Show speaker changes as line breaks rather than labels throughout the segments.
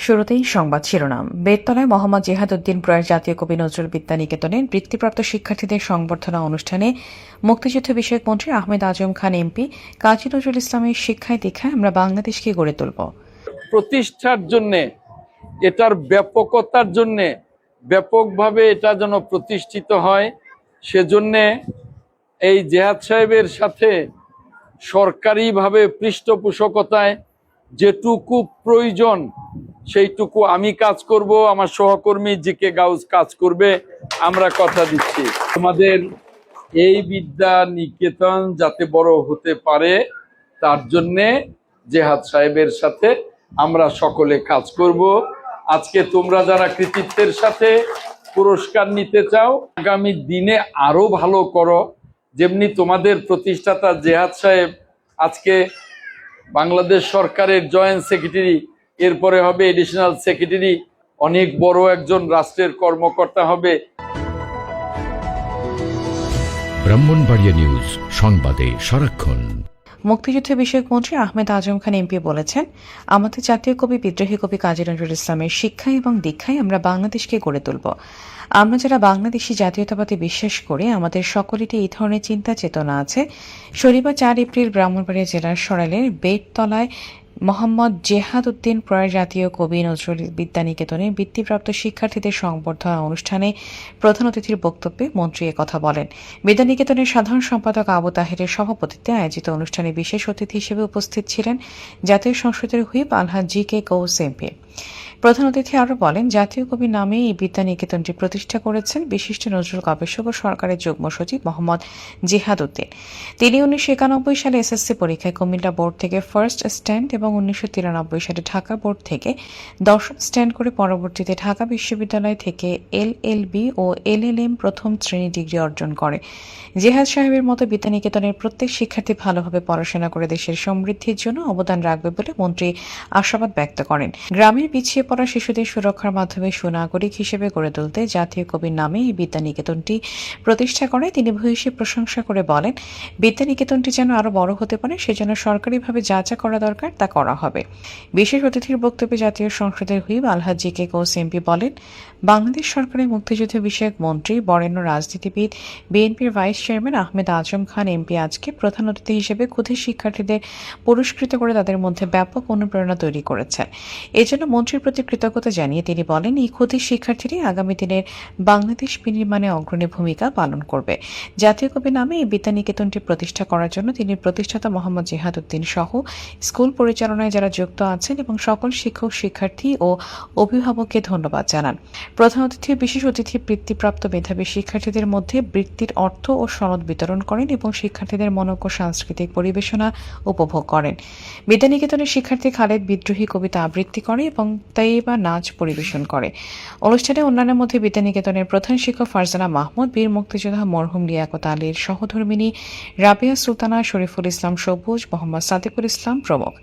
শুরুতেই সংবাদ শিরোনাম। বেততলায় মোহাম্মদ জেহাদউদ্দিন প্রয়াস জাতীয় কবি নজরুল বিদ্যানিকেতনের বৃত্তিপ্রাপ্ত শিক্ষার্থীদের সংবর্ধনা অনুষ্ঠানে মুক্তিযুদ্ধ বিষয়ক মন্ত্রী আহমেদ আজম খান এমপি কাজী নজরুল ইসলামের শিক্ষায় দীক্ষায় আমরা বাংলাদেশকে গড়ে তুলব।
প্রতিষ্ঠার জন্য, এটার ব্যাপকতার জন্য, ব্যাপকভাবে এটা যেন প্রতিষ্ঠিত হয়, সেজন্য এই জেহাদ সাহেবের সাথে সরকারিভাবে পৃষ্ঠপোষকতায় যেটুকু প্রয়োজন সেইটুকু আমি কাজ করব, আমার সহকর্মী জিকে গাউস কাজ করবে। আমরা কথা দিচ্ছি আমাদের এই বিদ্যা নিকেতন যাতে বড় হতে পারে, তার জন্যে জেহাদ সাহেবের সাথে আমরা সকলে কাজ করব। আজকে তোমরা যারা কৃতিত্বের সাথে পুরস্কার নিতে চাও, আগামী দিনে আরো ভালো করো। যেমনি তোমাদের প্রতিষ্ঠাতা জেহাদ সাহেব আজকে বাংলাদেশ সরকারের জয়েন্ট সেক্রেটারি, এরপরে হবে এডিশনাল সেক্রেটারি, অনেক বড় একজন রাষ্ট্রের কর্মকর্তা হবে।
ব্রাহ্মণবাড়িয়া নিউজ, সংবাদে সারাক্ষণ।
মুক্তিযুদ্ধ বিষয়ক মন্ত্রী আহমেদ আজম খান এমপি বলেছেন, আমাদের জাতীয় কবি বিদ্রোহী কবি কাজী নজরুল ইসলামের শিক্ষায় এবং দীক্ষায় আমরা বাংলাদেশকে গড়ে তুলব। আমরা যারা বাংলাদেশি জাতীয়তাবাদে বিশ্বাস করে, আমাদের সকলেরই এই ধরনের চিন্তা চেতনা আছে। শনিবার 4 এপ্রিল ব্রাহ্মণবাড়িয়া জেলার সরাইলের বেততলায় মোহাম্মদ জেহাদউদ্দিন প্রয়াস জাতীয় কবি নজরুল বিদ্যানিকেতনে বৃত্তিপ্রাপ্ত শিক্ষার্থীদের সংবর্ধনা অনুষ্ঠানে প্রধান অতিথির বক্তব্যে মন্ত্রী একথা বলেন। বিদ্যানিকেতনের সাধারণ সম্পাদক আবু তাহেরের সভাপতিত্বে আয়োজিত অনুষ্ঠানে বিশেষ অতিথি হিসেবে উপস্থিত ছিলেন জাতীয় সংসদের হুইপ আলহাজ জিকে গাউস এমপি। প্রধান অতিথি আরও বলেন, জাতীয় কবি নামে এই বিদ্যানিকেতনটি প্রতিষ্ঠা করেছেন বিশিষ্ট নজরুল গবেষক ও সরকারের যুগ্ম সচিব মোহাম্মদ জেহাদউদ্দিন। তিনি 1991 সালে এসএসসি পরীক্ষায় কুমিল্লা বোর্ড থেকে ফার্স্ট স্ট্যান্ড এবং 1993 সালে ঢাকা বোর্ড থেকে 10ম স্ট্যান্ড করে পরবর্তীতে ঢাকা বিশ্ববিদ্যালয় থেকে এলএলবি ও এলএলএম প্রথম শ্রেণী ডিগ্রি অর্জন করে। জেহাদ সাহেবের মতো বিদ্যানিকেতনের প্রত্যেক শিক্ষার্থী ভালোভাবে পড়াশোনা করে দেশের সমৃদ্ধির জন্য অবদান রাখবে বলে মন্ত্রী আশাবাদ ব্যক্ত করেন। গ্রামের পিছিয়ে পড়া শিশুদের সুরক্ষার মাধ্যমে সুনাগরিক হিসেবে গড়ে তুলতে জাতীয় কবির নামে এই বিদ্যানিকেতনটি প্রতিষ্ঠা করে তিনি ভূয়সী প্রশংসা করে বলেন, বিদ্যানিকেতনটি যেন আরও বড় হতে পারে সেজন্য সরকারিভাবে যা যা করা দরকার তা করা হবে। বিশেষ অতিথির বক্তব্যে জাতীয় সংসদের হুইপ আলহাজ জিকে গাউস এমপি বলেন, বাংলাদেশ সরকারের মুক্তিযুদ্ধ বিষয়ক মন্ত্রী বরেণ্য রাজনীতিবিদ বিএনপির vice chairman Ahmed Azam Khan MP আজকে প্রধান অতিথি হিসেবে ক্ষুদে শিক্ষার্থীদের পুরস্কৃত করে তাদের মধ্যে ব্যাপক অনুপ্রেরণা তৈরি করেছেন। এজন্য মন্ত্রীর প্রতি কৃতজ্ঞতা জানিয়ে তিনি বলেন, এই ক্ষুদে শিক্ষার্থীরাই আগামী দিনের বাংলাদেশ বিনির্মাণে অগ্রণী ভূমিকা পালন করবে। জাতীয় কবি নামে এই বিদ্যানিকেতনটি প্রতিষ্ঠা করার জন্য তিনি প্রতিষ্ঠাতা মোহাম্মদ জেহাদউদ্দিন সহ স্কুল পরিচালনায় যারা যুক্ত আছেন এবং সকল শিক্ষক, শিক্ষার্থী ও অভিভাবককে ধন্যবাদ জানান। প্রধান অতিথি বিশেষ অতিথি বৃত্তিপ্রাপ্ত মেধাবী শিক্ষার্থীদের মধ্যে বৃত্তির অর্থ ও সনদ বিতরণ করেন এবং শিক্ষার্থীদের মনোজ্ঞ সাংস্কৃতিক পরিবেশনা উপভোগ করেন। বিদ্যানিকেতনের শিক্ষার্থী খালেদ বিদ্রোহী কবিতা আবৃত্তি করে এবং তাইবা নাচ পরিবেশন করে। অনুষ্ঠানে অন্যান্যের মধ্যে বিদ্যানিকেতনের প্রধান শিক্ষক ফারজানা মাহমুদ, বীর মুক্তিযোদ্ধা মরহুম লিয়াকত আলীর সহধর্মিণী রাবিয়া সুলতানা, শরীফুল ইসলাম সবুজ, মোহাম্মদ সাদিকুল ইসলাম প্রমুখ।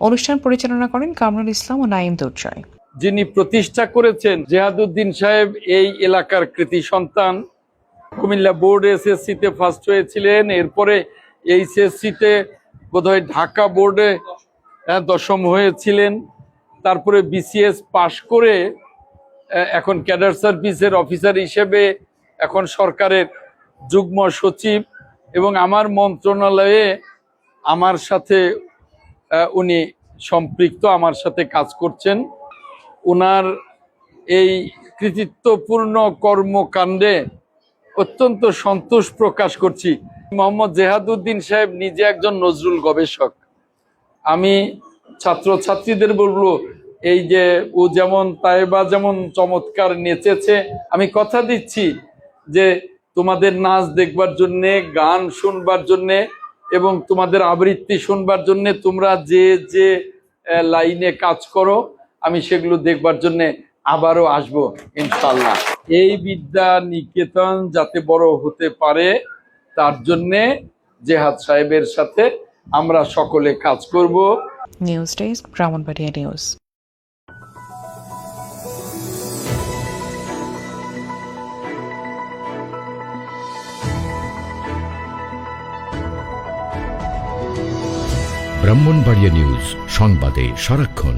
অনুষ্ঠান পরিচালনা করেন কামরুল ইসলাম ও নাইম দুর্জয়।
যিনি প্রতিষ্ঠা করেছেন জেহাদউদ্দিন সাহেব এই এলাকার কৃতি সন্তান। কুমিল্লা বোর্ড এসএসসিতে ফার্স্ট হয়েছিলেন, এরপরে এইচএসসিতে বোধহয় ঢাকা বোর্ডে 10ম হয়েছিলেন, তারপরে বিসিএস পাশ করে এখন ক্যাডার সার্ভিসের অফিসার হিসেবে এখন সরকারের যুগ্ম সচিব এবং আমার মন্ত্রণালয়ে আমার সাথে উনি সম্পৃক্ত, আমার সাথে কাজ করছেন। ওনার এই কৃতিত্বপূর্ণ কর্মকাণ্ডে অত্যন্ত সন্তোষ প্রকাশ করছি। মোহাম্মদ জেহাদউদ্দিন সাহেব নিজে একজন নজরুল গবেষক। আমি ছাত্রছাত্রীদের বলবো, এই যে ও যেমন তাইবা যেমন চমৎকার নেচেছে, আমি কথা দিচ্ছি যে তোমাদের নাচ দেখবার জন্যে, গান শুনবার জন্যে এবং তোমাদের আবৃত্তি শুনবার জন্যে তোমরা যে যে লাইনে কাজ করো, আমি সেগুলো দেখবার জন্য আবারও আসবো ইনশাল্লাহ। এই বিদ্যা নিকেতন যাতে বড় হতে পারে, তার জন্যে জেহাদ সাহেবের সাথে আমরা সকলে কাজ করব।
News desk, Brahmanbaria news.
Brahmanbaria news, সংবাদে সারাক্ষণ।